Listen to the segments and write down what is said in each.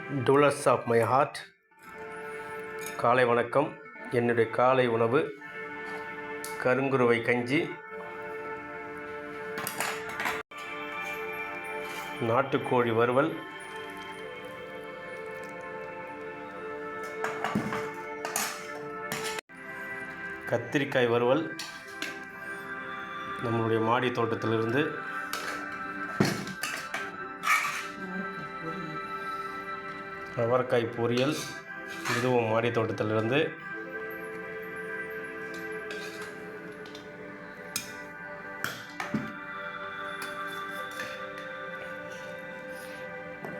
டூலர்ஸ் of my heart. காலை வணக்கம். என்னுடைய காலை உணவு கருங்குருவை கஞ்சி, நாட்டுக்கோழி வறுவல், கத்திரிக்காய் வறுவல் நம்மளுடைய மாடி தோட்டத்திலிருந்து, அவரைக்காய் பொரியல் இதுவும் மாடி தோட்டத்திலிருந்து,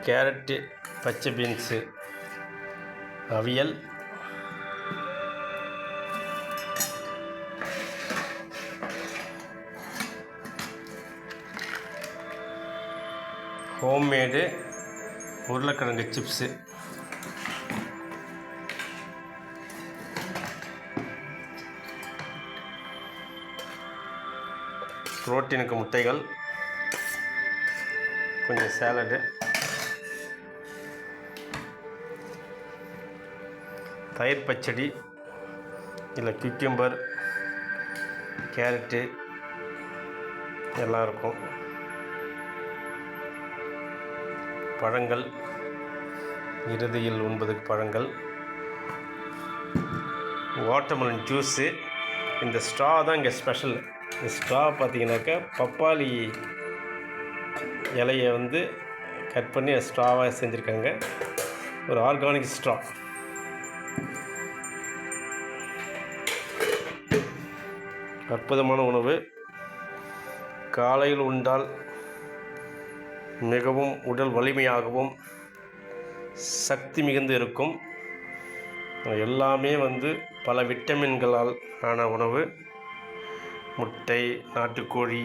கேரட்டு பச்சை பீன்ஸு அவியல், ஹோம்மேடு உருளைக்கிழங்கு சிப்ஸு, புரோட்டீனுக்கு முட்டைகள், கொஞ்சம் சேலடு, தயிர் பச்சடி, இல்லை குக்கும்பர், கேரட்டு எல்லாம் இருக்கும். பழங்கள், இறுதியில் உண்பதுக்கு பழங்கள், வாட்டர்மெலன் ஜூஸு. இந்த ஸ்ட்ரா தான் இங்கே ஸ்பெஷல். இந்த ஸ்ட்ரா பார்த்திங்கனாக்கா பப்பாளி இலையை கட் பண்ணி ஸ்ட்ராவாக செஞ்சுருக்காங்க. ஒரு ஆர்கானிக் ஸ்ட்ரா. அற்புதமான உணவு. காலையில் உண்டால் மிகவும் உடல் வலிமையாகவும் சக்தி மிகுந்து இருக்கும். எல்லாமே பல விட்டமின்களால் ஆன உணவு. முட்டை, நாட்டுக்கோழி,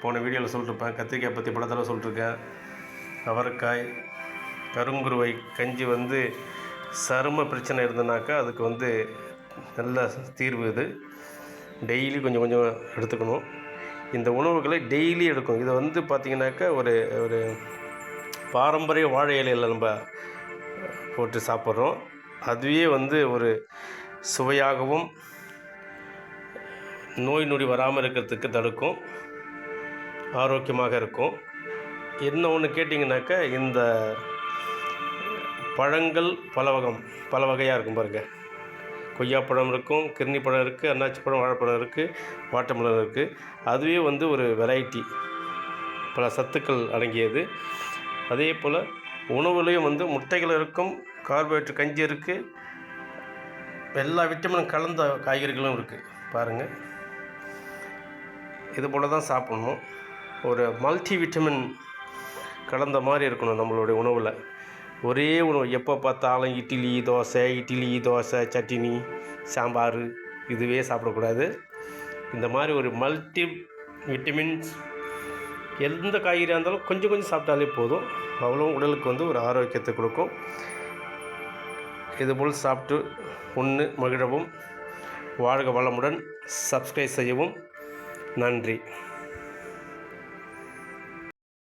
போன வீடியோவில் சொல்லியிருப்பேன். கத்திரிக்காய் பற்றி பல தடவை சொல்லியிருக்கேன். அவரைக்காய், கருங்குருவை கஞ்சி சரும பிரச்சனை இருந்தனாக்கா அதுக்கு நல்ல தீர்வு. இது டெய்லி கொஞ்சம் கொஞ்சம் எடுத்துக்கணும். இந்த உணவுகளை டெய்லி எடுக்கும். இதை பார்த்திங்கனாக்கா ஒரு ஒரு பாரம்பரிய வாழை இலையில் நம்ம போட்டு சாப்பிட்றோம். அதுவே ஒரு சுவையாகவும் நோய் நொடி வராமல் இருக்கிறதுக்கு தடுக்கும், ஆரோக்கியமாக இருக்கும். என்ன ஒன்று கேட்டிங்கனாக்கா, இந்த பழங்கள் பல வகையாக இருக்கும் பாருங்கள். கொய்யாப்பழம் இருக்கும், கிர்னி பழம் இருக்குது, அன்னாச்சி பழம், வாழைப்பழம் இருக்குது, வாட்டர்மெலன் இருக்குது. அதுவே ஒரு வெரைட்டி, பல சத்துக்கள் அடங்கியது. அதே போல் உணவுலேயும் முட்டைகள் இருக்கும், கார்போஹைட்ரேட் கஞ்சி இருக்குது, எல்லா விட்டமினும் கலந்த காய்கறிகளும் இருக்குது பாருங்கள். இது போல் தான் சாப்பிட்ணும். ஒரு மல்டி விட்டமின் கலந்த மாதிரி இருக்கணும் நம்மளுடைய உணவில். ஒரே உணவு எப்போ பார்த்தாலும் இட்லி தோசை சட்னி சாம்பார் இதுவே சாப்பிடக்கூடாது. இந்த மாதிரி ஒரு மல்டி விட்டமின்ஸ் எந்த காய்கறியாக இருந்தாலும் கொஞ்சம் கொஞ்சம் சாப்பிட்டாலே போதும். அவ்வளோ உடலுக்கு ஒரு ஆரோக்கியத்தை கொடுக்கும். இதுபோல் சாப்பிட்டு மகிழவும். வாழ்க வளமுடன். சப்ஸ்கிரைப் செய்யவும். நன்றி.